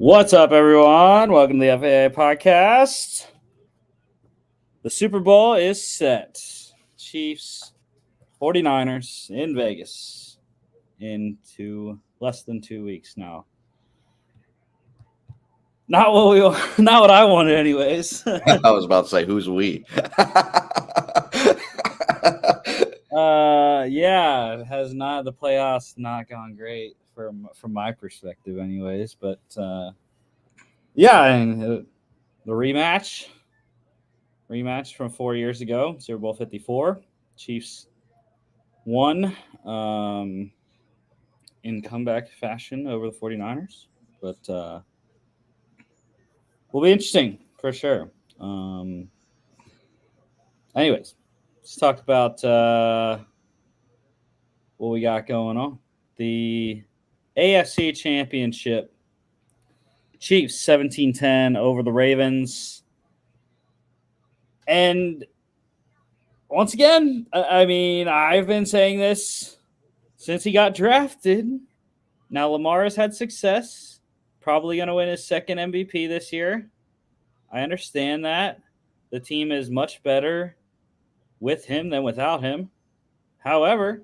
What's up, everyone? Welcome to the FAA podcast. The Super Bowl is set. Chiefs, 49ers in Vegas into less than 2 weeks now. Not what I wanted, anyways. I was about to say, who's we? Yeah, it has not the playoffs not gone great from my perspective, anyways. But yeah, and the rematch from 4 years ago, Super Bowl 54. Chiefs won in comeback fashion over the 49ers, but will be interesting for sure. Anyways, let's talk about what we got going on. The AFC Championship, Chiefs 17-10 over the Ravens. And once again, I mean, I've been saying this since he got drafted. Now Lamar has had success, probably going to win his second MVP this year. I understand that. The team is much better with him than without him. However,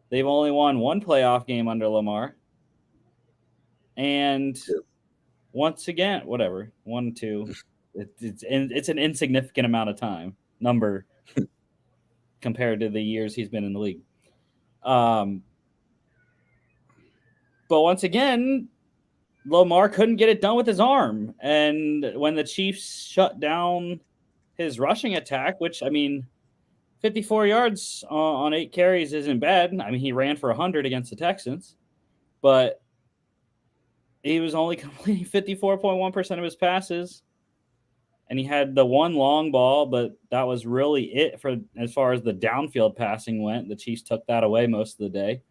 they've only won one playoff game under Lamar. And once again, whatever, 1, 2, it's an insignificant amount of time number compared to the years he's been in the league. But once again, Lamar couldn't get it done with his arm. And when the Chiefs shut down his rushing attack, which, I mean, 54 yards on 8 carries isn't bad. I mean, he ran for 100 against the Texans, but he was only completing 54.1% of his passes. And he had the one long ball, but that was really it for as far as the downfield passing went. The Chiefs took that away most of the day.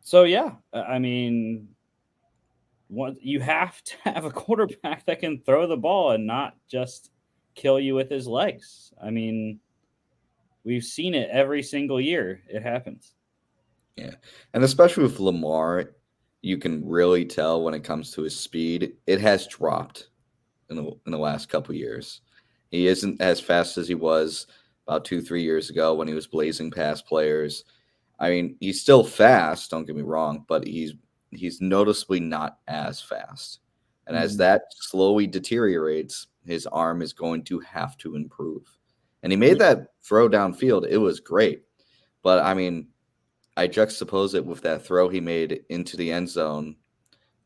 So, yeah, I mean, you have to have a quarterback that can throw the ball and not just kill you with his legs. I mean, we've seen it every single year. It happens. Yeah, and especially with Lamar, you can really tell when it comes to his speed, it has dropped in the last couple of years. He isn't as fast as he was about 2-3 years ago when he was blazing past players. I mean, he's still fast, don't get me wrong, but he's noticeably not as fast. And as that slowly deteriorates, his arm is going to have to improve. And he made that throw downfield. It was great. But, I mean, I juxtapose it with that throw he made into the end zone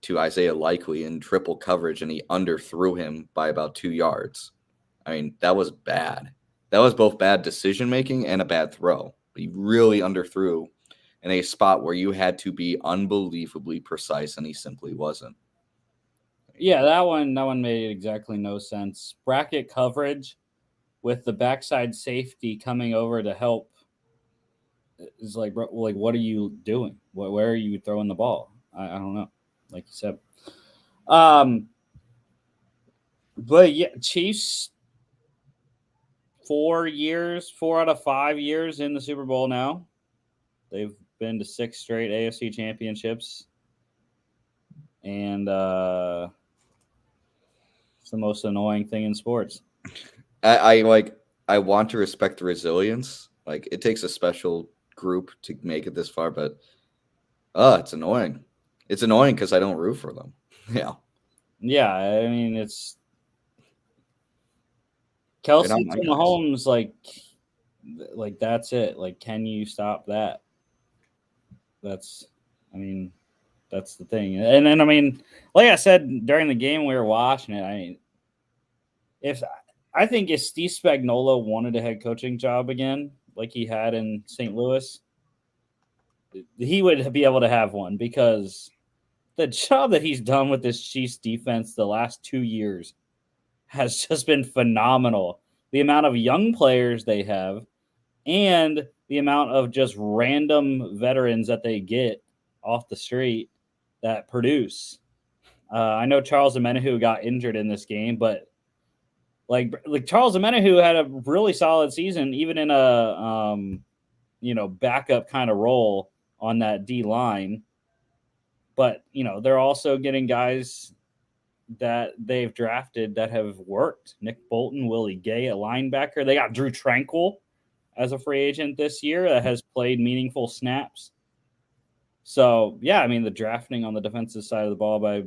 to Isaiah Likely in triple coverage, and he underthrew him by about 2 yards. I mean, that was bad. That was both bad decision-making and a bad throw. He really underthrew in a spot where you had to be unbelievably precise, and he simply wasn't. Yeah, that one made exactly no sense. Bracket coverage with the backside safety coming over to help is like, bro, like, what are you doing? Where are you throwing the ball? I don't know. Like you said. But yeah, Chiefs 4 out of 5 years in the Super Bowl now. They've been to 6 straight AFC championships. And it's the most annoying thing in sports. I want to respect the resilience. Like, it takes a special group to make it this far, but it's annoying. It's annoying because I don't root for them. Yeah. Yeah, I mean, it's Kelsey and Mahomes, like that's it. Like, can you stop that? That's the thing. And then, I mean, like I said during the game we were watching it, I mean, I think if Steve Spagnuolo wanted a head coaching job again, like he had in St. Louis, he would be able to have one, because the job that he's done with this Chiefs defense the last 2 years has just been phenomenal. The amount of young players they have and the amount of just random veterans that they get off the street that produce. I know Charles Omenihu got injured in this game, but like Charles Omenihu had a really solid season, even in a backup kind of role on that D line. But, they're also getting guys that they've drafted that have worked. Nick Bolton, Willie Gay, a linebacker. They got Drew Tranquil as a free agent this year that has played meaningful snaps. So, yeah, the drafting on the defensive side of the ball by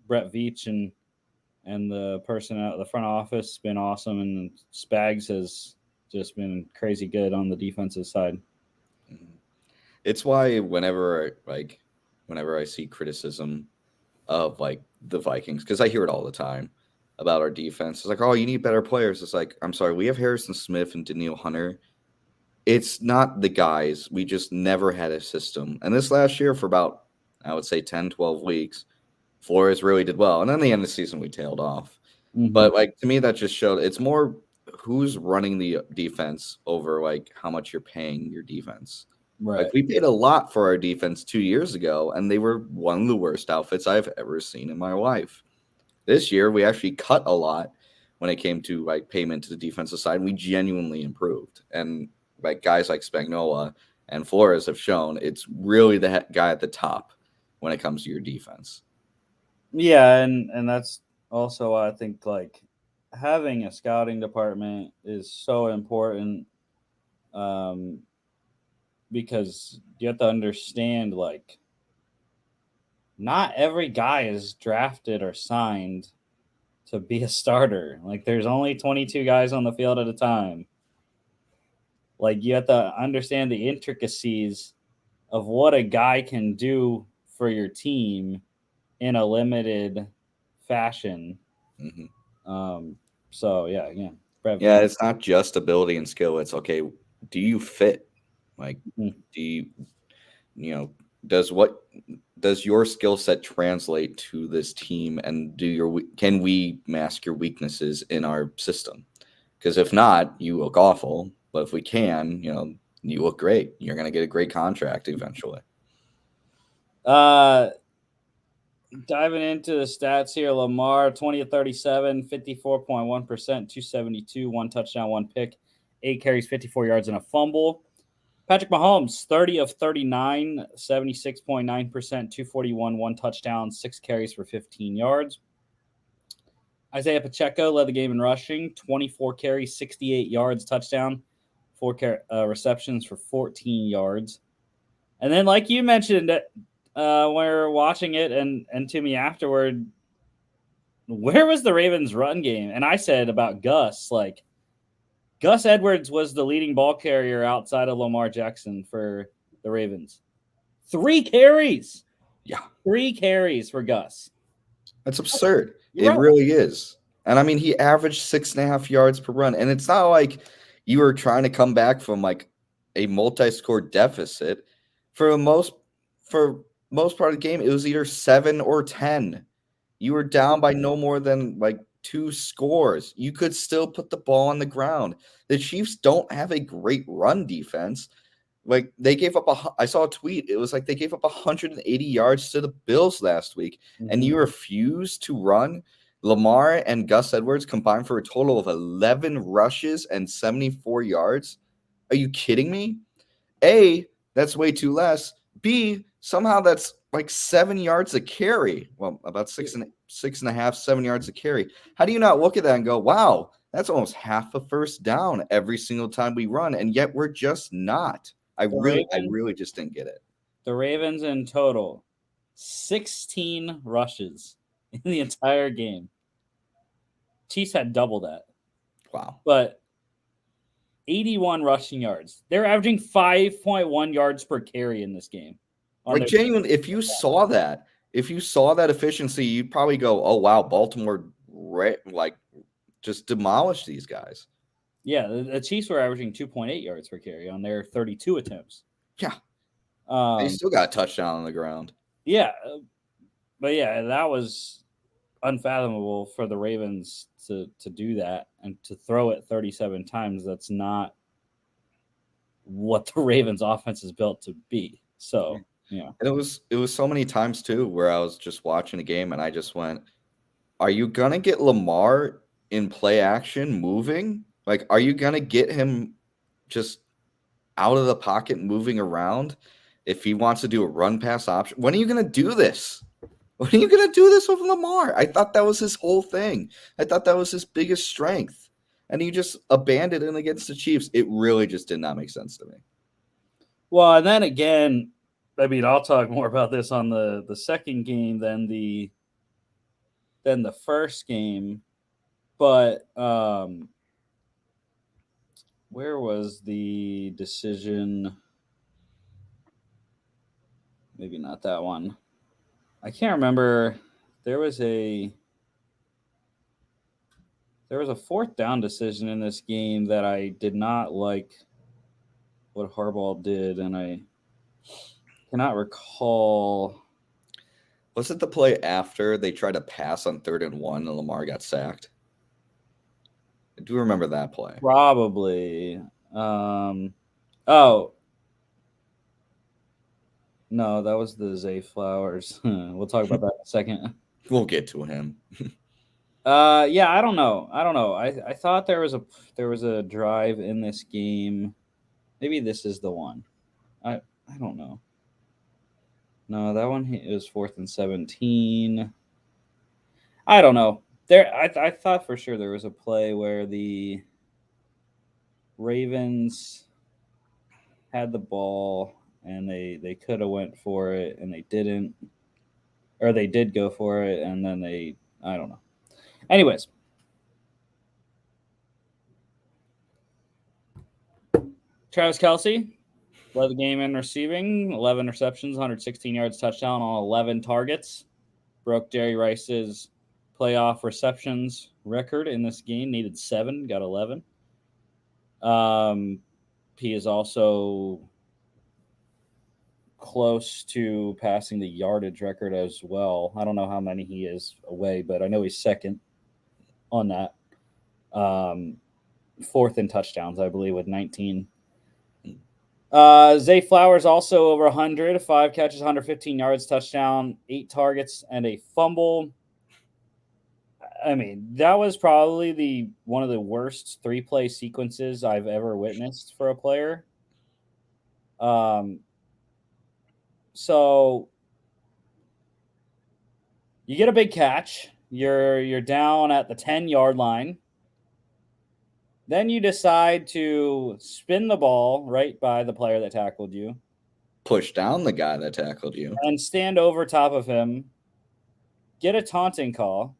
Brett Veach and the person at the front office has been awesome, and Spags has just been crazy good on the defensive side. It's why whenever I see criticism of the Vikings, because I hear it all the time about our defense, it's like, oh, you need better players. It's like, I'm sorry, we have Harrison Smith and Daniil Hunter. It's not the guys. We just never had a system. And this last year, for about, I would say 10, 12 weeks, Flores really did well. And then the end of the season, we tailed off. Mm-hmm. But to me, that just showed it's more who's running the defense over how much you're paying your defense. Right. We paid a lot for our defense 2 years ago, and they were one of the worst outfits I've ever seen in my life. This year, we actually cut a lot when it came to payment to the defensive side, and we genuinely improved. And guys like Spagnuolo and Flores have shown it's really the guy at the top when it comes to your defense. Yeah, and that's also why I think having a scouting department is so important, because you have to understand not every guy is drafted or signed to be a starter. There's only 22 guys on the field at a time. You have to understand the intricacies of what a guy can do for your team in a limited fashion. Mm-hmm. So yeah. It's not just ability and skill. It's okay. Do you fit? Do you, does your skill set translate to this team, and can we mask your weaknesses in our system? Because if not, you look awful. But if we can, you look great. You're going to get a great contract eventually. Diving into the stats here, Lamar, 20 of 37, 54.1%, 272, 1 touchdown, 1 pick, 8 carries, 54 yards, and a fumble. Patrick Mahomes, 30 of 39, 76.9%, 241, 1 touchdown, 6 carries for 15 yards. Isaiah Pacheco led the game in rushing, 24 carries, 68 yards, touchdown, 4 receptions for 14 yards. And then, like you mentioned, when we were watching it and to me afterward, where was the Ravens' run game? And I said about Gus, Gus Edwards was the leading ball carrier outside of Lamar Jackson for the Ravens. 3 carries. Yeah. 3 carries for Gus. That's absurd. It really is. And he averaged 6.5 yards per run. And it's not like you were trying to come back from a multi-score deficit. For most part of the game, it was either 7 or 10. You were down by no more than 2 scores. You could still put the ball on the ground. The Chiefs don't have a great run defense. They gave up I saw a tweet. It was they gave up 180 yards to the Bills last week, and you refused to run. Lamar and Gus Edwards combined for a total of 11 rushes and 74 yards. Are you kidding me? A, that's way too less. B, somehow that's 7 yards a carry. Well, about 6.5, 7 yards a carry. How do you not look at that and go, wow, that's almost half a first down every single time we run, and yet we're just not. I really just didn't get it. The Ravens in total, 16 rushes in the entire game. Chiefs had double that. Wow. But 81 rushing yards. They're averaging 5.1 yards per carry in this game. Genuinely, if you saw that efficiency, you'd probably go, oh, wow, Baltimore just demolished these guys. Yeah, the Chiefs were averaging 2.8 yards per carry on their 32 attempts. Yeah. They still got a touchdown on the ground. Yeah. But, yeah, that was unfathomable for the Ravens to do that and to throw it 37 times. That's not what the Ravens offense is built to be. So, yeah. And it was so many times, too, where I was just watching a game and I just went, are you going to get Lamar in play action moving? Are you going to get him just out of the pocket moving around? if he wants to do a run pass option, when are you going to do this? When are you going to do this with Lamar? I thought that was his whole thing. I thought that was his biggest strength. And he just abandoned it against the Chiefs. It really just did not make sense to me. Well, and then again, I mean, I'll talk more about this on the second game than the first game. But where was the decision? Maybe not that one. I can't remember. There was a fourth down decision in this game that I did not like what Harbaugh did, and I cannot recall. Was it the play after they tried to pass on 3rd and 1 and Lamar got sacked? I do remember that play. Probably. Oh. No, that was the Zay Flowers. We'll talk about that in a second. We'll get to him. Yeah, I don't know. I thought there was a drive in this game. Maybe this is the one. I don't know. No, that one it was 4th and 17. I don't know. I thought for sure there was a play where the Ravens had the ball and they could have went for it and they didn't, or they did go for it and then I don't know. Anyways, Travis Kelce led the game in receiving, 11 receptions, 116 yards, touchdown on 11 targets. Broke Jerry Rice's playoff receptions record in this game. Needed 7, got 11. He is also close to passing the yardage record as well. I don't know how many he is away, but I know he's second on that. 4th in touchdowns, I believe, with 19. Zay Flowers also over 100, 5 catches, 115 yards, touchdown, 8 targets, and a fumble. I mean, that was probably one of the worst 3-play sequences I've ever witnessed for a player. So you get a big catch. You're down at the 10-yard line. Then you decide to spin the ball right by the player that tackled you. Push down the guy that tackled you. And stand over top of him. Get a taunting call.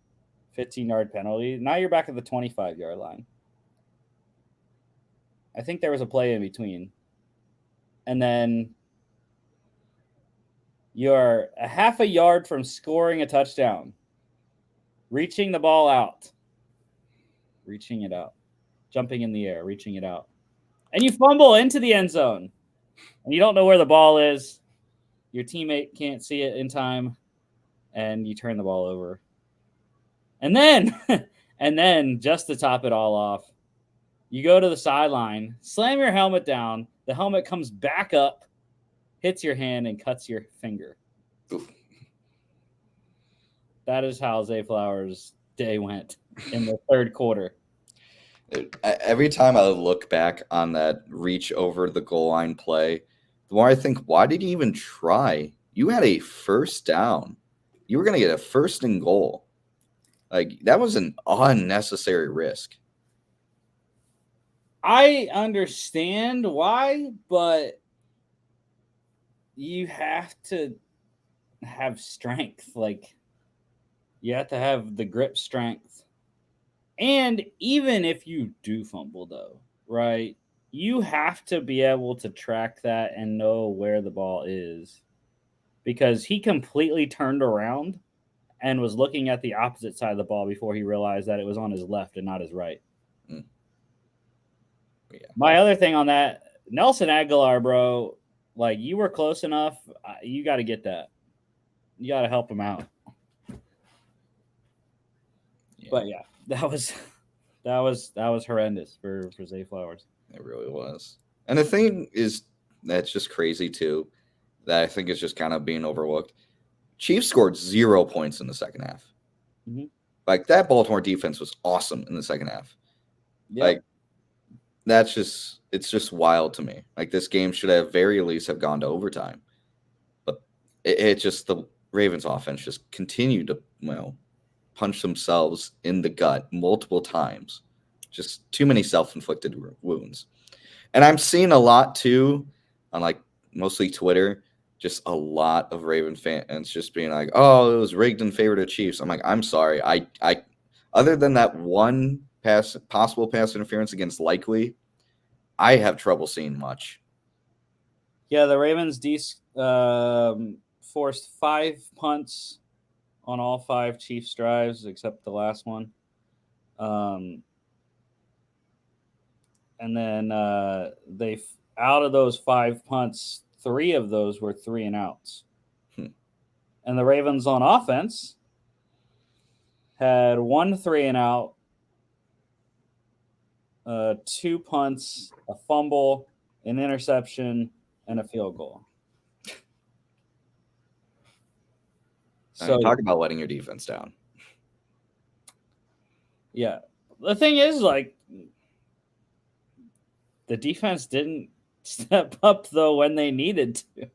15-yard penalty. Now you're back at the 25-yard line. I think there was a play in between. And then you're a half a yard from scoring a touchdown. Reaching the ball out. Reaching it out. Jumping in the air, reaching it out. And you fumble into the end zone. And you don't know where the ball is. Your teammate can't see it in time. And you turn the ball over. And then, just to top it all off, you go to the sideline, slam your helmet down. The helmet comes back up, hits your hand, and cuts your finger. Oof. That is how Zay Flowers' day went in the third quarter. Every time I look back on that reach over the goal line play, the more I think, why did you even try? You had a first down. You were going to get a 1st and goal. Like, that was an unnecessary risk. I understand why, but you have to have strength. Like, you have to have the grip strength. And even if you do fumble, though, right, you have to be able to track that and know where the ball is. Because he completely turned around and was looking at the opposite side of the ball before he realized that it was on his left and not his right. Yeah. My other thing on that, Nelson Aguilar, bro, like, you were close enough. You got to get that. You got to help him out. Yeah. But yeah, that was horrendous for Zay Flowers. It really was. And the thing is that's just crazy too, that I think is just kind of being overlooked. Chiefs scored 0 points in the second half. Mm-hmm. Like, that Baltimore defense was awesome in the second half. Yep. Like, it's just wild to me. Like, this game should have very least have gone to overtime. it just the Ravens offense just continued to punch themselves in the gut multiple times. Just too many self-inflicted wounds. And I'm seeing a lot too on like mostly Twitter, just a lot of Raven fans just being like, "Oh, it was rigged in favor of the Chiefs." I'm like, "I'm sorry. I other than that one possible pass interference against Likely, I have trouble seeing much." Yeah, the Ravens forced 5 punts on all 5 Chiefs drives except the last one. And then they out of those 5 punts, 3 of those were 3 and outs. And the Ravens on offense had 1 3 and out, 2 punts, a fumble, an interception, and a field goal. So talk about letting your defense down. Yeah. The thing is, like, the defense didn't step up, though, when they needed to.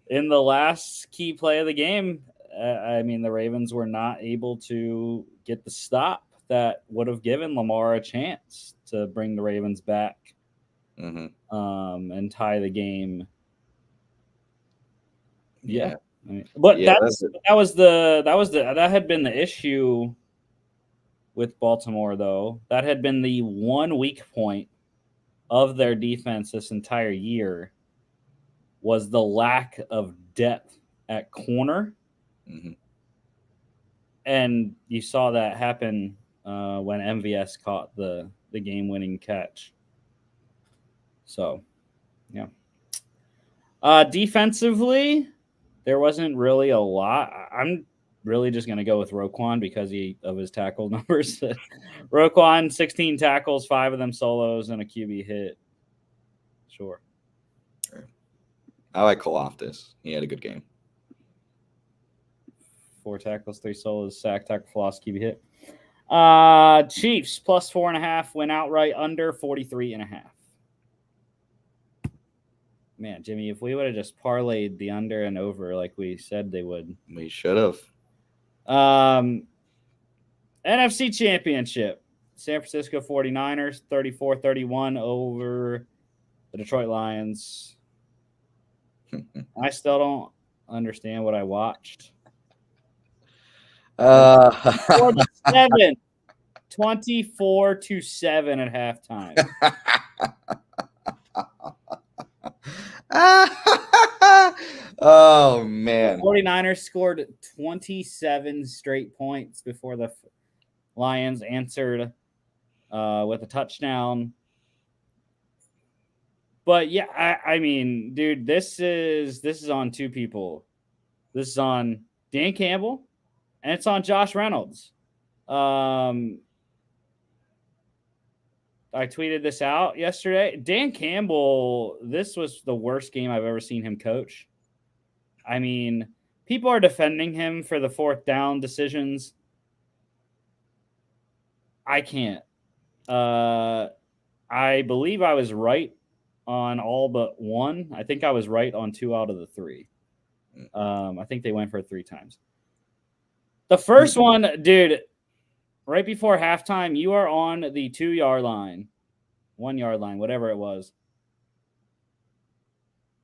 In the last key play of the game, I mean, the Ravens were not able to get the stop that would have given Lamar a chance to bring the Ravens back and tie the game. Yeah. I mean, but that had been the issue with Baltimore, though. That had been the one weak point of their defense this entire year, was the lack of depth at corner. And you saw that happen when MVS caught the game-winning catch. So, yeah. Defensively, there wasn't really a lot. I'm really just going to go with Roquan because of his tackle numbers. Roquan, 16 tackles, 5 of them solos, and a QB hit. Sure. I like Kalafdis. He had a good game. 4 tackles, 3 solos, sack, tackle, floss, QB hit. Chiefs plus 4.5 went outright under 43.5. Man, Jimmy, if we would have just parlayed the under and over like we said they would. We should have. NFC Championship. San Francisco 49ers, 34-31 over the Detroit Lions. I still don't understand what I watched. 24-7 at halftime. Oh, man. The 49ers scored 27 straight points before the Lions answered with a touchdown. But yeah, I mean, dude, this is on 2 people. This is on Dan Campbell and it's on Josh Reynolds. I tweeted this out yesterday. Dan Campbell, this was the worst game I've ever seen him coach. I mean, people are defending him for the 4th down decisions. I can't. I believe I was right on all but 1. I think I was right on 2 out of the 3. I think they went for it 3 times. The first one, dude, right before halftime, you are on the 2-yard line, 1-yard line, whatever it was.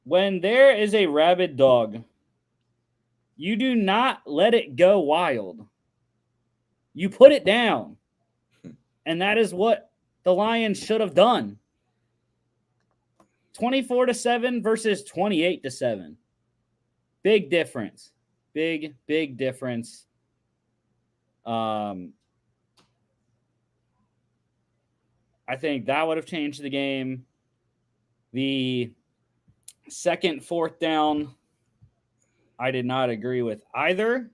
When there is a rabid dog, you do not let it go wild. You put it down. And that is what the Lions should have done. 24-7 versus 28-7. Big difference. Big difference. I think that would have changed the game. The second 4th down, I did not agree with either.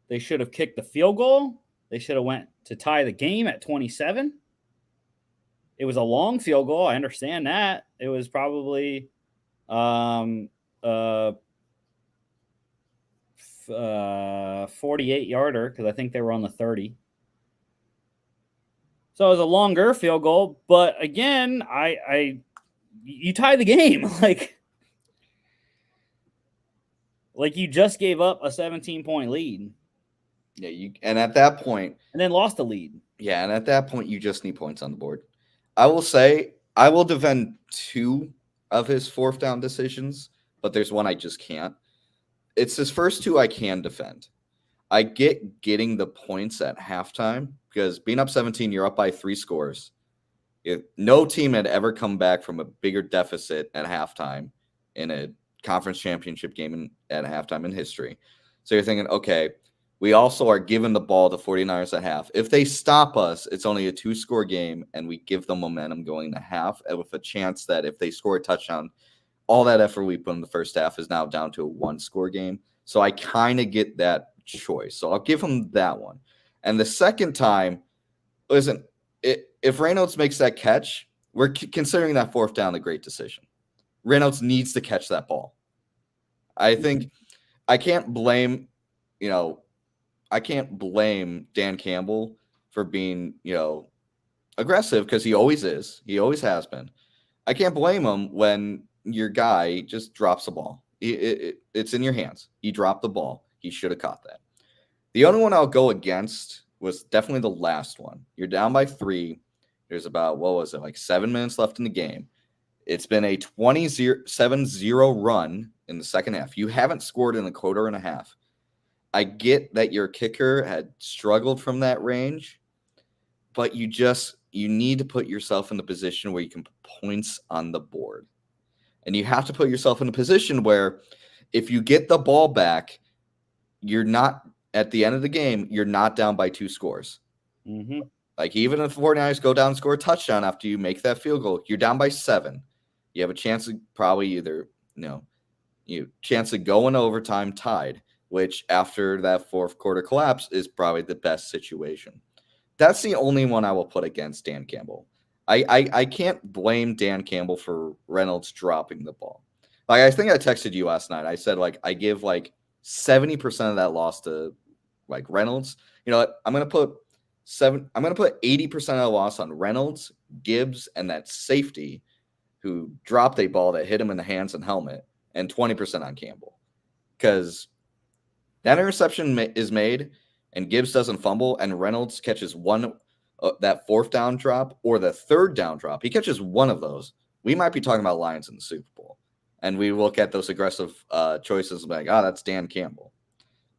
They should have kicked the field goal. They should have went to tie the game at 27. It was a long field goal. I understand that. It was probably 48-yarder because I think they were on the 30. So it was a longer field goal, but again, you tie the game. Like, Like you just gave up a 17-point lead Yeah, and at that point, and then lost the lead. yeah, and at that point, you just need points on the board. I will say I will defend 2 of his 4th down decisions, but there's one I just can't. It's his first 2 I can defend. I get getting the points at halftime because being up 17, you're up by 3 scores. No team had ever come back from a bigger deficit at halftime in a conference championship game at halftime in history. So you're thinking, okay, we also are giving the ball to 49ers at half. If they stop us, it's only a 2-score game, and we give them momentum going to half with a chance that if they score a touchdown, all that effort we put in the first half is now down to a 1-score game. So I kind of get that choice. So I'll give him that one. And the second time, listen, if Reynolds makes that catch, we're considering that 4th down a great decision. Reynolds needs to catch that ball. I think I can't blame, I can't blame Dan Campbell for being, aggressive because he always is. He always has been. I can't blame him when your guy just drops the ball. It's in your hands. He dropped the ball. He should have caught that. The only one I'll go against was definitely the last one. You're down by 3. There's about, 7 minutes left in the game. It's been a 27-0 run in the second half. You haven't scored in a quarter and a half. I get that your kicker had struggled from that range, but you need to put yourself in the position where you can put points on the board. And you have to put yourself in a position where if you get the ball back, you're not, at the end of the game, you're not down by 2 scores. Mm-hmm. Like even if the 49ers go down and score a touchdown after you make that field goal, you're down by 7. You have a chance of probably either, chance of going overtime tied, which after that 4th quarter collapse is probably the best situation. That's the only one I will put against Dan Campbell. I can't blame Dan Campbell for Reynolds dropping the ball. Like I think I texted you last night. I said I give 70% of that loss to Reynolds. You know what? I'm gonna put 80% of the loss on Reynolds, Gibbs, and that safety who dropped a ball that hit him in the hands and helmet, and 20% on Campbell. Because that interception is made and Gibbs doesn't fumble and Reynolds catches that 4th down drop or the 3rd down drop. He catches one of those. We might be talking about Lions in the Super Bowl. And we look at those aggressive choices and be like, that's Dan Campbell.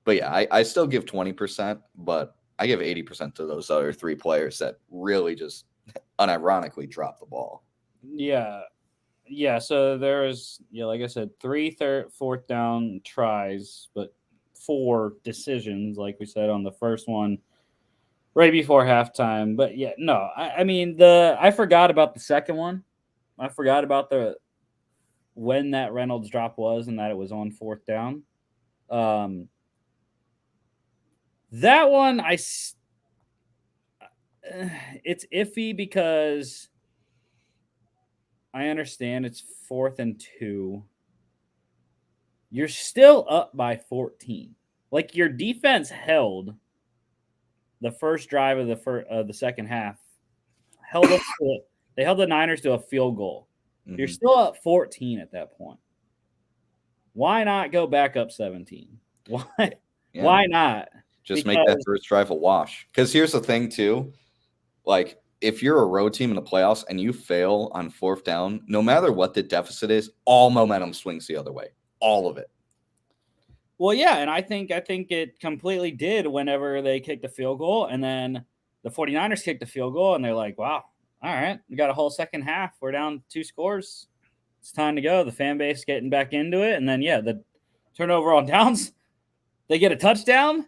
But yeah, I still give 20%, but I give 80% to those other 3 players that really just unironically dropped the ball. Yeah. Yeah, so there was, like I said, 3 4th down tries, but 4 decisions, like we said on the first one, right before halftime. But yeah, no, I forgot about the second one. I forgot about when that Reynolds drop was and that it was on 4th down. That one, it's iffy because I understand it's 4th and 2. You're still up by 14. Like your defense held the first drive of the second half. They held the Niners to a field goal. Mm-hmm. You're still up 14 at that point. Why not go back up 17? Why? Yeah. Why not? Just make that first drive a wash. Because here's the thing too, if you're a road team in the playoffs and you fail on 4th down, no matter what the deficit is, all momentum swings the other way. All of it. Well, yeah, and I think it completely did whenever they kicked the field goal, and then the 49ers kicked the field goal, and they're like, wow, all right, we got a whole second half. We're down 2 scores. It's time to go. The fan base getting back into it, and then, the turnover on downs, they get a touchdown,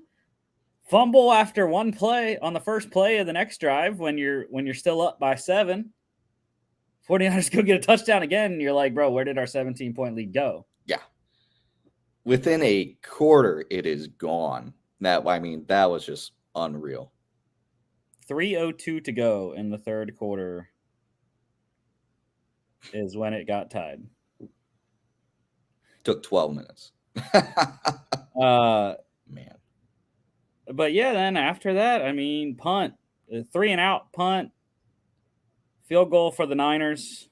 fumble after one play on the first play of the next drive when you're still up by 7. 49ers go get a touchdown again, and you're like, bro, where did our 17-point lead go? Yeah. Within a quarter, it is gone. That was just unreal. 3:02 to go in the 3rd quarter is when it got tied. Took 12 minutes. Man. But yeah, then after that, punt, 3-and-out punt, field goal for the Niners,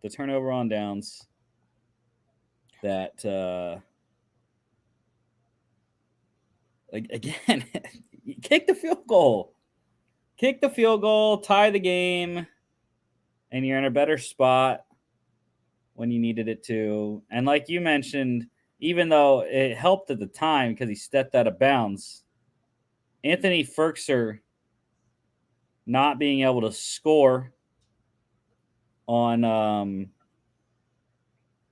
the turnover on downs. that again, kick the field goal, tie the game, and you're in a better spot when you needed it to. And like you mentioned, even though it helped at the time because he stepped out of bounds, Anthony Ferkser not being able to score on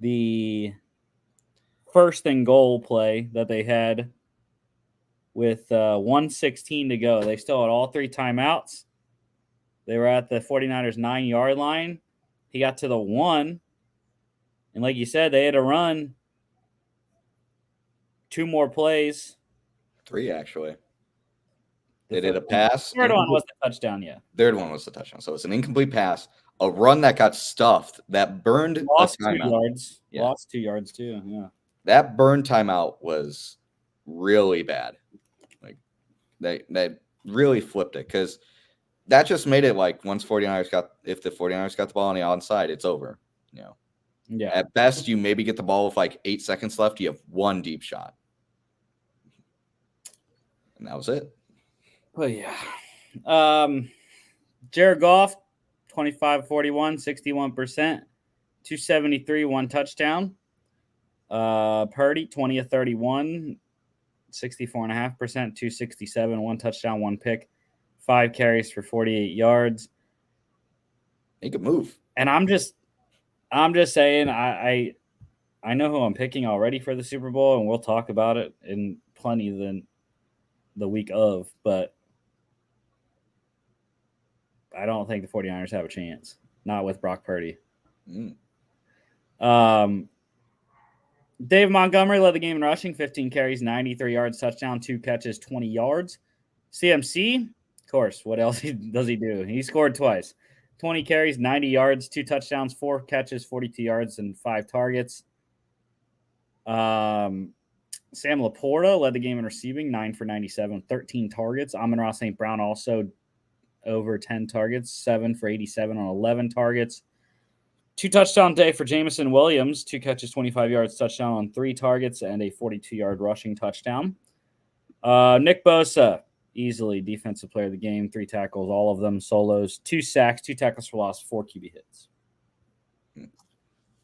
the first and goal play that they had with 1:16 to go. They still had all 3 timeouts. They were at the 49ers 9-yard line. He got to the 1. And like you said, they had to run 2 more plays. 3, actually. They did a pass. The third one was the touchdown, yeah. Third one was the touchdown. So it's an incomplete pass, a run that got stuffed, that burned Lost a timeout. 2 yards. Yeah. Lost 2 yards too, yeah. That burned timeout was really bad. Like they really flipped it because that just made it like if the 49ers got the ball on the onside, it's over. You know. Yeah. At best, you maybe get the ball with like 8 seconds left. You have 1 deep shot. And that was it. Well, yeah. Jared Goff, 25-41, 61%, 273, 1 touchdown. Purdy, 20 of 31, 64.5%, 267, 1 touchdown, 1 pick, 5 carries for 48 yards. He could move. And I'm just saying, I know who I'm picking already for the Super Bowl, and we'll talk about it in plenty the week of, but I don't think the 49ers have a chance. Not with Brock Purdy. Dave Montgomery led the game in rushing, 15 carries, 93 yards, touchdown, 2 catches, 20 yards. CMC, of course, what else does he do? He scored twice. 20 carries, 90 yards, 2 touchdowns, 4 catches, 42 yards, and 5 targets. Sam Laporta led the game in receiving, 9 for 97, 13 targets. Amon-Ra St. Brown also over 10 targets, 7 for 87 on 11 targets. 2 touchdown day for Jamison Williams, 2 catches, 25 yards, touchdown on 3 targets, and a 42-yard rushing touchdown. Nick Bosa, easily defensive player of the game, 3 tackles, all of them solos, 2 sacks, 2 tackles for loss, 4 QB hits.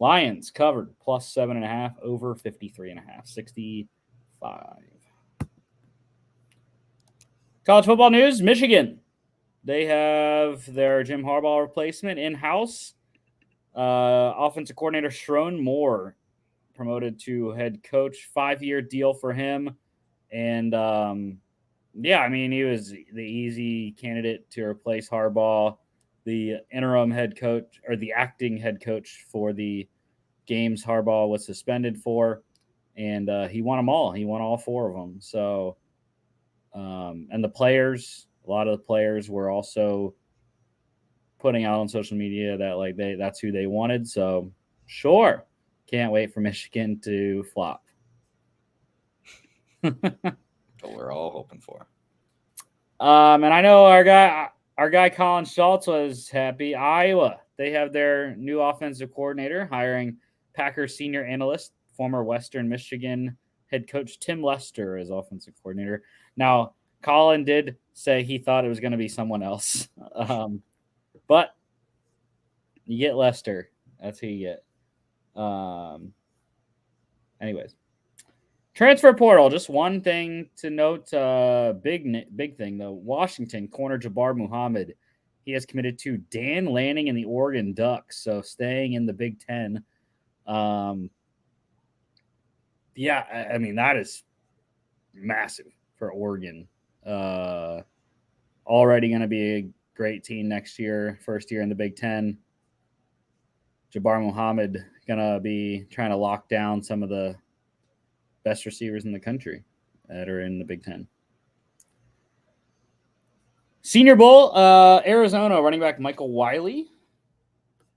Lions covered plus 7.5 over 53.5, 65. College football news, Michigan. They have their Jim Harbaugh replacement in-house. Offensive coordinator Sherrone Moore promoted to head coach, 5-year deal for him. And yeah, I mean, he was the easy candidate to replace Harbaugh, the interim head coach or the acting head coach for the games Harbaugh was suspended for. And he won them all. He won all 4 of them. So, and the players, a lot of the players were also putting out on social media that that's who they wanted. So sure. Can't wait for Michigan to flop. What we're all hoping for. And I know our guy Colin Schultz was happy. Iowa, they have their new offensive coordinator, hiring Packers senior analyst, former Western Michigan head coach Tim Lester as offensive coordinator. Now, Colin did say he thought it was going to be someone else. But you get Lester. That's who you get. Anyways. Transfer portal, just one thing to note, big thing, though. Washington corner Jabbar Muhammad. He has committed to Dan Lanning and the Oregon Ducks, so staying in the Big Ten. Yeah, I mean, that is massive for Oregon. Already going to be a great team next year, first year in the Big Ten. Jabbar Muhammad going to be trying to lock down some of the best receivers in the country that are in the Big Ten. Senior Bowl, Arizona running back Michael Wiley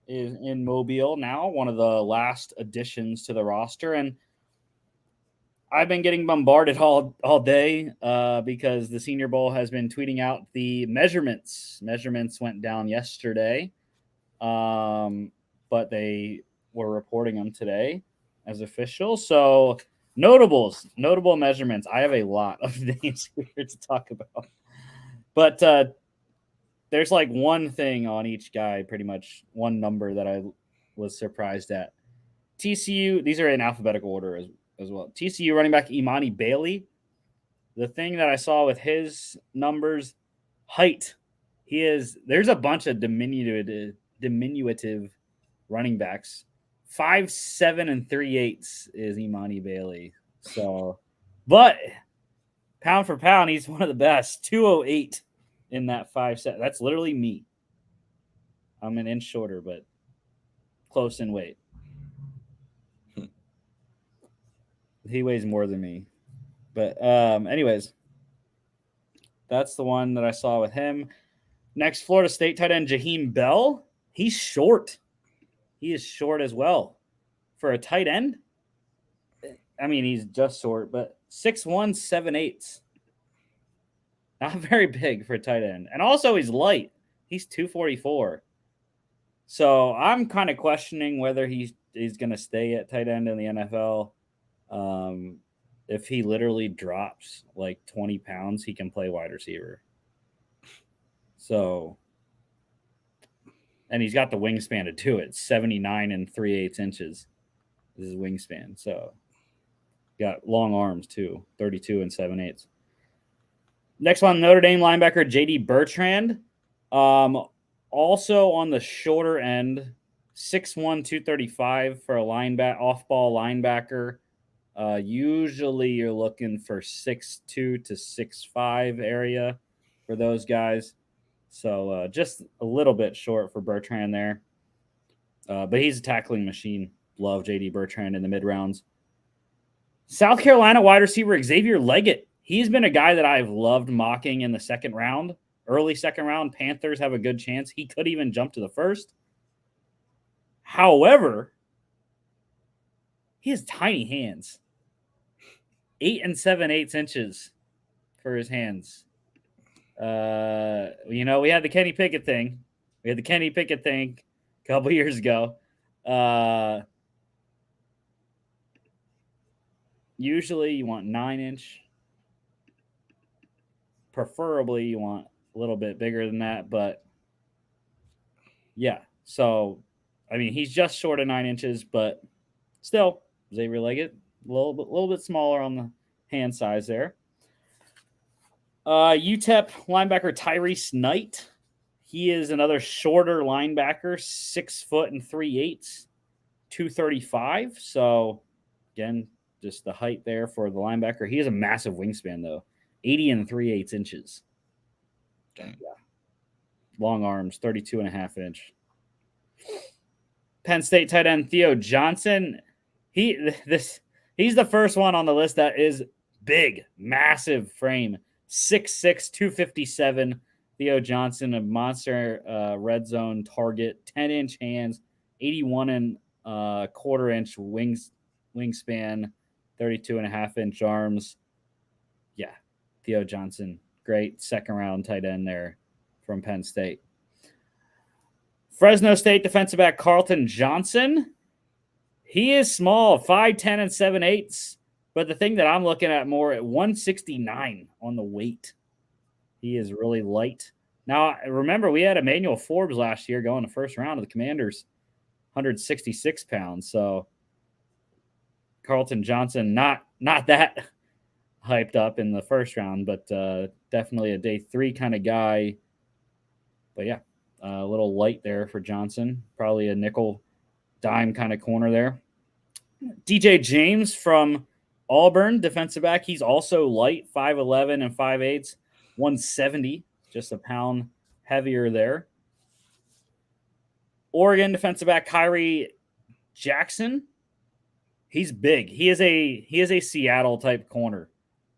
is in Mobile now, one of the last additions to the roster. And I've been getting bombarded all day because the Senior Bowl has been tweeting out the measurements. Measurements went down yesterday, but they were reporting them today. as official. So notable measurements. I have a lot of names here to talk about, but there's like one thing on each guy, pretty much one number that I was surprised at. TCU, these are in alphabetical order as well. TCU running back Imani Bailey. The thing that I saw with his numbers, height. There's a bunch of diminutive running backs. 5'7" 3/8 is Imani Bailey. So, but pound for pound, he's one of the best. 208 in that 5'7". That's literally me. I'm an inch shorter, but close in weight. He weighs more than me. But anyways, that's the one that I saw with him. Next, Florida State tight end Jaheim Bell. He's short. He is short as well. For a tight end, I mean, he's just short, but 6'1", 7/8. Not very big for a tight end. And also he's light. He's 244. So I'm kind of questioning whether he's going to stay at tight end in the NFL. If he literally drops like 20 pounds, he can play wide receiver. So, and he's got the wingspan to do it. 79 3/8 inches is his wingspan. So, got long arms too. 32 7/8. Next one, Notre Dame linebacker J.D. Bertrand. Also on the shorter end, 6'1", 235 for a off-ball linebacker. Usually you're looking for 6'2" to 6'5" area for those guys. So just a little bit short for Bertrand there. But he's a tackling machine. Love J.D. Bertrand in the mid-rounds. South Carolina wide receiver Xavier Leggett. He's been a guy that I've loved mocking in the second round. Early second round, Panthers have a good chance. He could even jump to the first. However, he has tiny hands. 8 7/8 inches for his hands. We had the Kenny Pickett thing. A couple years ago. Usually you want 9-inch. Preferably you want a little bit bigger than that, but yeah. So, I mean, he's just short of 9 inches, but still, Xavier Leggett, a little bit smaller on the hand size there. UTEP linebacker Tyrese Knight. He is another shorter linebacker, 6 foot and 3/8, 235. So, again, just the height there for the linebacker. He has a massive wingspan, though, 80 3/8 inches. Dang. Yeah. Long arms, 32.5-inch. Penn State tight end Theo Johnson. He's the first one on the list that is big, massive frame. 6'6", 257. Theo Johnson, a monster red zone target. 10-inch hands, 81 1/4-inch wingspan, 32.5-inch arms. Yeah, Theo Johnson, great second-round tight end there from Penn State. Fresno State defensive back Carlton Johnson. He is small, 5'10" 7/8. But the thing that I'm looking at more at 169 on the weight. He is really light. Now, remember, we had Emmanuel Forbes last year going the first round of the Commanders, 166 pounds. So Carlton Johnson, not that hyped up in the first round, but definitely a day 3 kind of guy. But yeah, a little light there for Johnson. Probably a nickel dime kind of corner there. DJ James from Auburn, defensive back. He's also light, 5'11" 5/8, 170, just a pound heavier there. Oregon defensive back Kyrie Jackson. He's big. He is a Seattle type corner.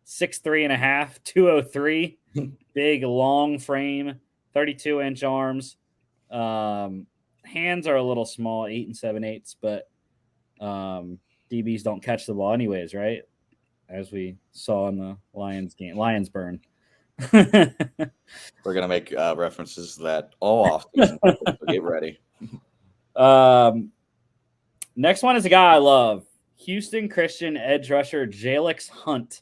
6'3.5", 203. Big, long frame, 32-inch arms. Hands are a little small, 8 7/8, but DBs don't catch the ball anyways, right? As we saw in the Lions game. Lions burn. We're going to make references to that all offseason. So get ready. Next one is a guy I love. Houston Christian edge rusher Jalix Hunt.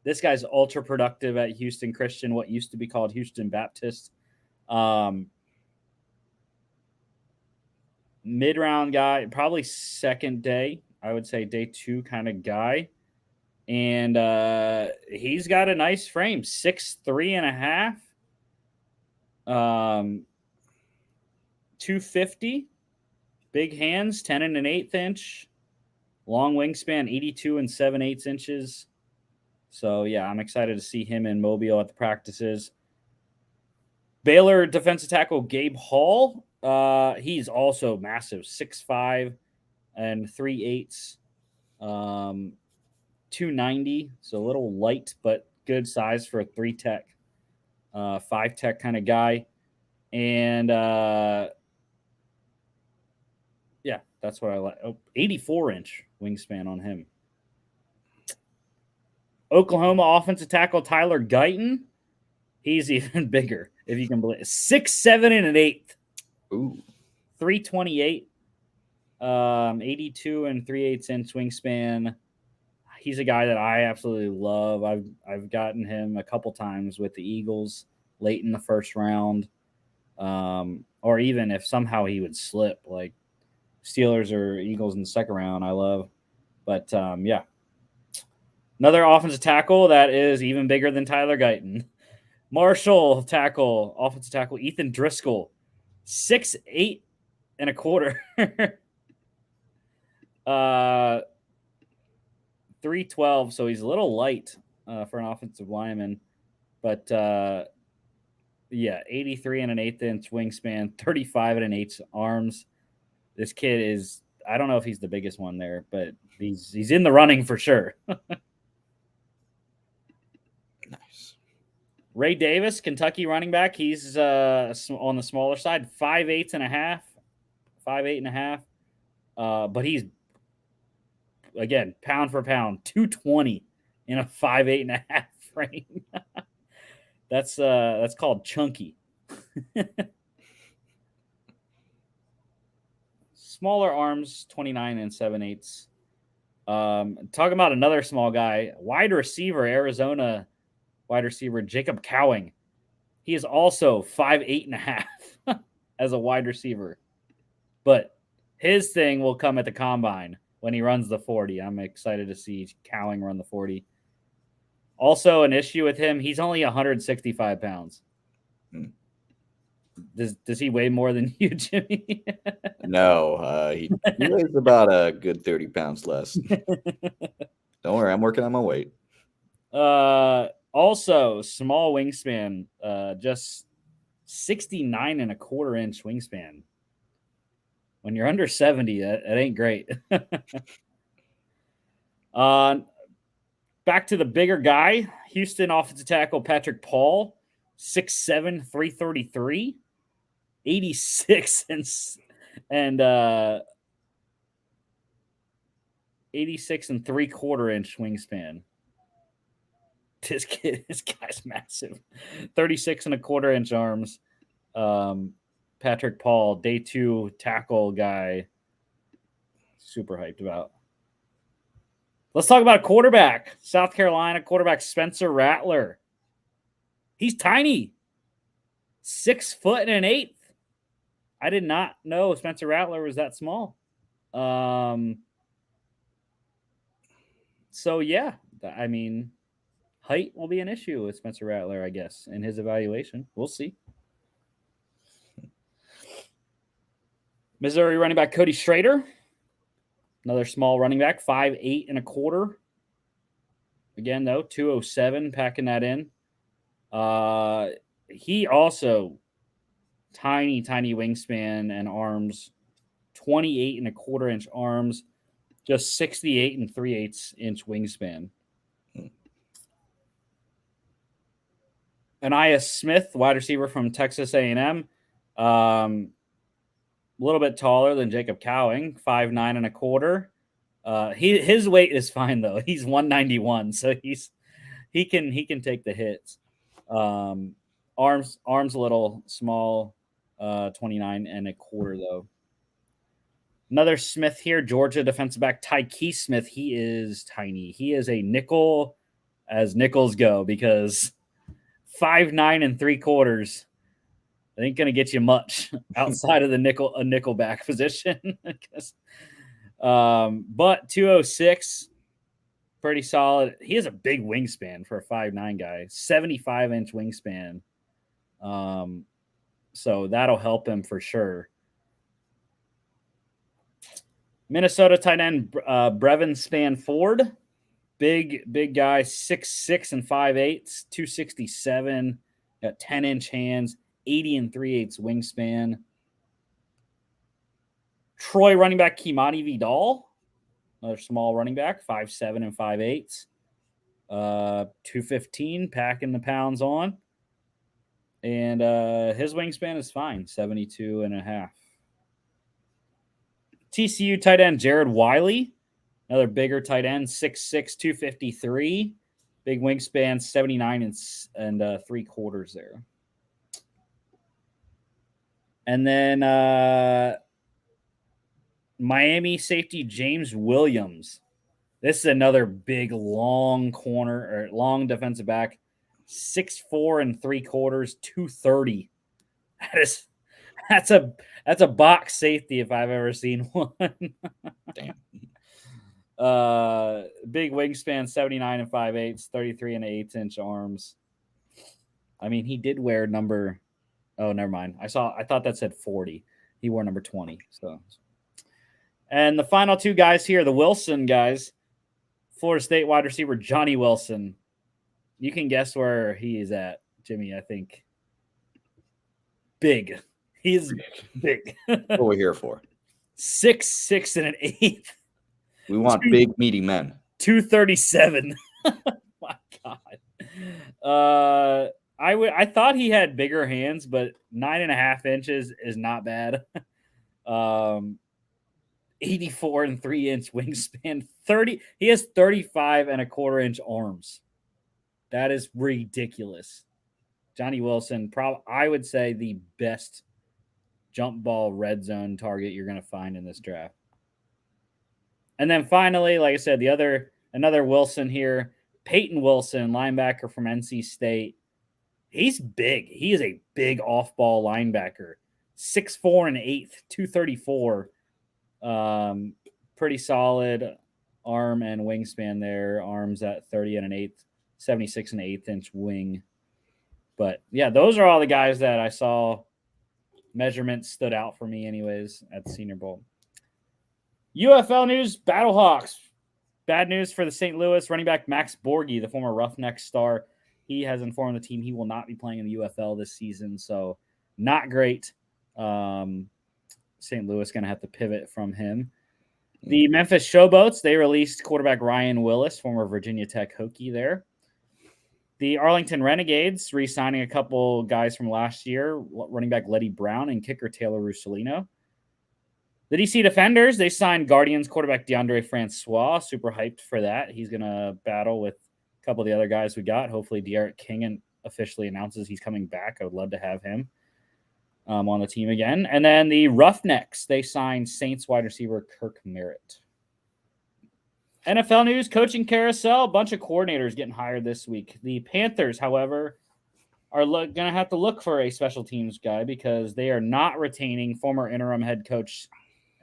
This guy's ultra productive at Houston Christian, what used to be called Houston Baptist. Mid-round guy, probably second day. I would say day 2 kind of guy. And he's got a nice frame, 6'3.5", 250, big hands, 10 1/8 inch, long wingspan, 82 7/8 inches. So yeah, I'm excited to see him in Mobile at the practices. Baylor defensive tackle Gabe Hall. He's also massive, 6'5" and 3/8. 290, so a little light, but good size for a 3-tech, 5-tech kind of guy. And yeah, that's what I like. 84-inch wingspan on him. Oklahoma offensive tackle Tyler Guyton. He's even bigger, if you can believe it. 6'7" and 1/8. Ooh. 328. 82 and 3/8 inch wingspan. He's a guy that I absolutely love. I've gotten him a couple times with the Eagles late in the first round. Or even if somehow he would slip, like Steelers or Eagles in the second round, I love. But yeah. Another offensive tackle that is even bigger than Tyler Guyton. Marshall tackle, offensive tackle Ethan Driscoll, 6'8" and 1/4. 312, so he's a little light for an offensive lineman. But yeah, 83 and 1/8 inch wingspan, 35 and 1/8 arms. This kid is, I don't know if he's the biggest one there, but he's in the running for sure. Nice. Ray Davis, Kentucky running back. He's on the smaller side, 5'8.5", 5'8.5". But he's, again, pound for pound, 220 in a 5'8.5" frame. That's called chunky. Smaller arms, 29 and 7/8. Talking about another small guy, wide receiver, Arizona wide receiver Jacob Cowing. He is also 5'8.5" as a wide receiver. But his thing will come at the combine when he runs the 40. I'm excited to see Cowing run the 40. Also, an issue with him, he's only 165 pounds. Does he weigh more than you, Jimmy? No, he weighs about a good 30 pounds less. Don't worry, I'm working on my weight. Also, small wingspan, just 69 and 1/4 inch wingspan. When you're under 70, that ain't great. Back to the bigger guy, Houston offensive tackle Patrick Paul, 6'7", 333, 86 and 86 and 3/4 inch wingspan. This guy's massive. 36 and 1/4 inch arms. Patrick Paul, day 2 tackle guy. Super hyped about. Let's talk about quarterback. South Carolina quarterback Spencer Rattler. He's tiny. 6 foot and 1/8. I did not know Spencer Rattler was that small. So yeah, I mean, height will be an issue with Spencer Rattler, I guess, in his evaluation. We'll see. Missouri running back Cody Schrader. Another small running back, 5'8 and 1/4. Again, though, 207, packing that in. He also tiny wingspan and arms, 28 and 1/4 inch arms, just 68 and 3/8 inch wingspan. Anaya Smith, wide receiver from Texas A&M. A little bit taller than Jacob Cowing, 5'9 and 1/4. His weight is fine though. He's 191, so he can take the hits. Arms a little small, 29 and 1/4 though. Another Smith here, Georgia defensive back Tyke Smith. He is tiny. He is a nickel as nickels go because 5'9" and 3/4. It ain't gonna get you much outside of the nickelback position. But 206, pretty solid. He has a big wingspan for a 5'9" guy, 75-inch wingspan. So that'll help him for sure. Minnesota tight end Brevin Spanford, big guy, 6'6" and 5/8, 267, got 10-inch hands, 80 3/8 wingspan. Troy running back Kimani Vidal, another small running back, 5'7" and 5/8, 215, packing the pounds on. And his wingspan is fine, 72 and a half. TCU tight end Jared Wiley, another bigger tight end, 6'6", 253, big wingspan, 79 and 3/4 there. And then Miami safety James Williams. This is another big long defensive back, 6'4" and 3/4, 230. That's a box safety if I've ever seen one. Damn. Big wingspan, 79 and 5/8, 33 and 1/8 arms. I mean, he did wear number. Oh, never mind. I thought that said 40. He wore number 20. So, and the final two guys here, the Wilson guys, Florida State wide receiver Johnny Wilson. You can guess where he is at, Jimmy. I think big. He is big. What we're here for. 6'6" and 1/8. We want big, meaty men. 237. My God. I thought he had bigger hands, but 9.5 inches is not bad. 84 and 3-inch wingspan. He has 35 and 1/4-inch arms. That is ridiculous. Johnny Wilson, I would say the best jump ball red zone target you're going to find in this draft. And then finally, like I said, another Wilson here, Peyton Wilson, linebacker from NC State. He's big. He is a big off-ball linebacker. 6'4" and 1/8, 234. Pretty solid arm and wingspan there. Arms at 30 and 1/8, 76 and 1/8-inch wing. But yeah, those are all the guys that I saw. Measurements stood out for me anyways at the Senior Bowl. UFL news, Battlehawks. Bad news for the St. Louis running back Max Borghi, the former Roughneck star. He has informed the team he will not be playing in the UFL this season, so not great. St. Louis going to have to pivot from him. The Memphis Showboats, they released quarterback Ryan Willis, former Virginia Tech Hokie there. The Arlington Renegades re-signing a couple guys from last year, running back Letty Brown and kicker Taylor Russolino. The DC Defenders, they signed Guardians quarterback DeAndre Francois. Super hyped for that. He's going to battle with a couple of the other guys we got. Hopefully De'Aaron King officially announces he's coming back. I would love to have him on the team again. And then the Roughnecks, they signed Saints wide receiver Kirk Merritt. NFL news, coaching carousel, a bunch of coordinators getting hired this week. The Panthers, however, are going to have to look for a special teams guy because they are not retaining former interim head coach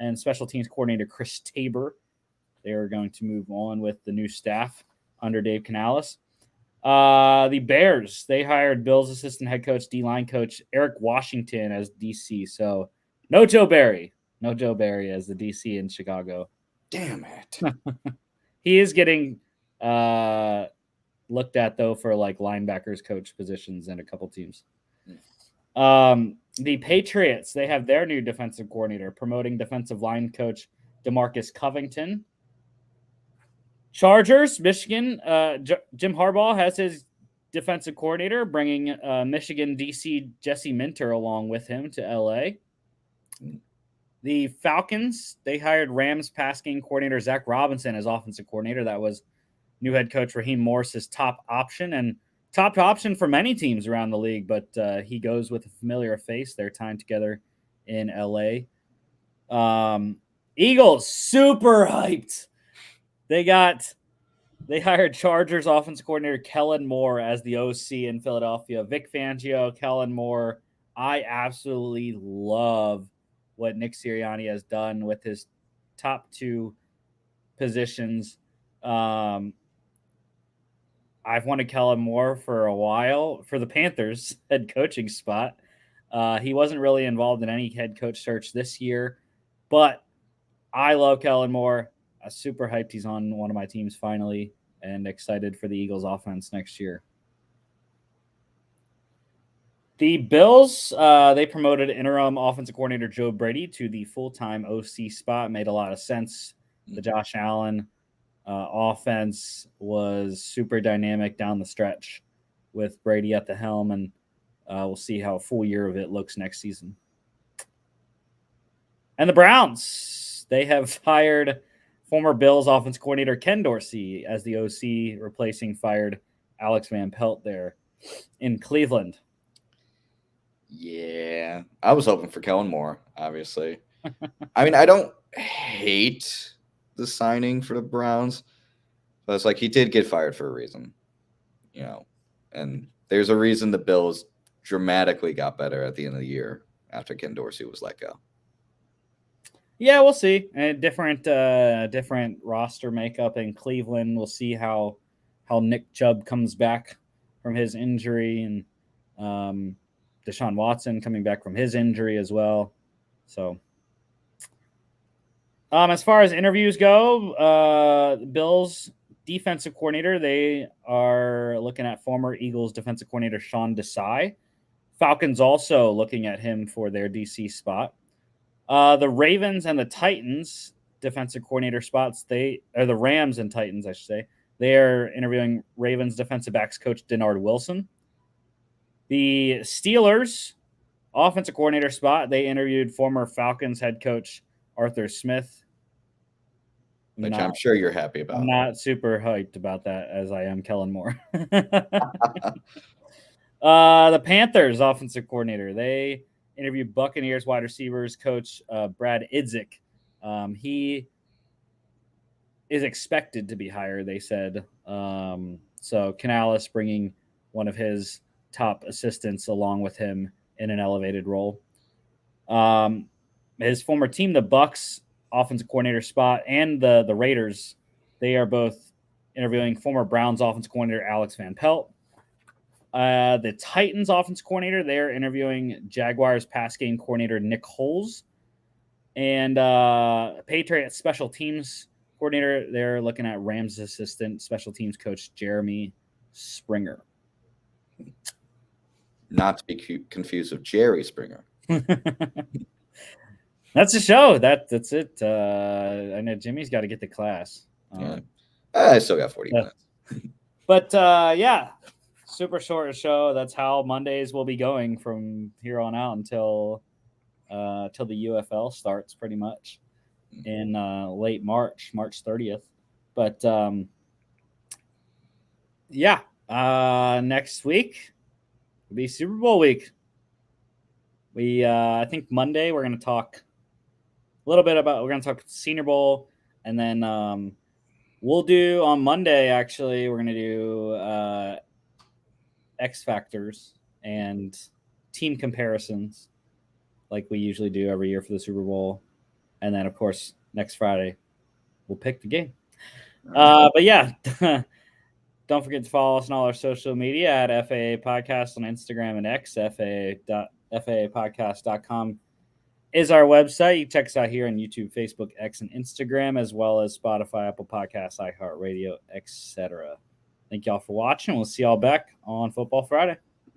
and special teams coordinator Chris Tabor. They are going to move on with the new staff under Dave Canales. The Bears, they hired Bills assistant head coach, D-line coach Eric Washington as DC. So no Joe Barry as the DC in Chicago. Damn it. He is getting looked at, though, for like linebackers coach positions in a couple teams. The Patriots, they have their new defensive coordinator, promoting defensive line coach DeMarcus Covington. Chargers, Michigan, Jim Harbaugh has his defensive coordinator, bringing Michigan DC Jesse Minter along with him to LA. The Falcons, they hired Rams pass game coordinator Zach Robinson as offensive coordinator. That was new head coach Raheem Morris's top option and top option for many teams around the league, but he goes with a familiar face. They're tying together in LA. Eagles super hyped. They hired Chargers offensive coordinator Kellen Moore as the OC in Philadelphia. Vic Fangio, Kellen Moore. I absolutely love what Nick Sirianni has done with his top two positions. I've wanted Kellen Moore for a while for the Panthers head coaching spot. He wasn't really involved in any head coach search this year, but I love Kellen Moore. Super hyped he's on one of my teams finally, and excited for the Eagles offense next year. The Bills, they promoted interim offensive coordinator Joe Brady to the full-time OC spot. Made a lot of sense. The Josh Allen offense was super dynamic down the stretch with Brady at the helm, and we'll see how a full year of it looks next season. And the Browns, they have hired former Bills offense coordinator Ken Dorsey as the OC, replacing fired Alex Van Pelt there in Cleveland. Yeah, I was hoping for Kellen Moore, obviously. I mean, I don't hate the signing for the Browns, but it's like he did get fired for a reason, and there's a reason the Bills dramatically got better at the end of the year after Ken Dorsey was let go. Yeah, we'll see. Different roster makeup in Cleveland. We'll see how Nick Chubb comes back from his injury, and Deshaun Watson coming back from his injury as well. So, as far as interviews go, Bills defensive coordinator, they are looking at former Eagles defensive coordinator Sean Desai. Falcons also looking at him for their DC spot. The Ravens and the Titans defensive coordinator spots, the Rams and Titans, I should say, they are interviewing Ravens defensive backs coach Denard Wilson. The Steelers offensive coordinator spot, they interviewed former Falcons head coach Arthur Smith. Which I'm sure you're happy about. I'm not super hyped about that, as I am Kellen Moore. The Panthers offensive coordinator, they interviewed Buccaneers wide receivers coach Brad Idzik. He is expected to be hired, they said. So Canales bringing one of his top assistants along with him in an elevated role. His former team, the Bucs offensive coordinator spot, and the Raiders, they are both interviewing former Browns offensive coordinator Alex Van Pelt. The Titans offense coordinator, they're interviewing Jaguars pass game coordinator Nick Holes. And Patriots special teams coordinator, they're looking at Rams assistant special teams coach Jeremy Springer. Not to be confused with Jerry Springer. That's the show. That's it. I know Jimmy's got to get to class. Yeah. I still got 40 minutes. But yeah, super short show. That's how Mondays will be going from here on out until the UFL starts, pretty much in late March 30th. But yeah, next week will be Super Bowl week. I think Monday we're going to talk a little bit about. We're going to talk Senior Bowl, and then we'll do on Monday. Actually, we're going to do X Factors and team comparisons, like we usually do every year for the Super Bowl, and then of course next Friday we'll pick the game. But yeah, don't forget to follow us on all our social media at FAA Podcast on Instagram and X. FAApodcast.com is our website. You can check us out here on YouTube, Facebook, X, and Instagram, as well as Spotify, Apple Podcasts, iHeartRadio, etc. Thank y'all for watching. We'll see y'all back on Football Friday.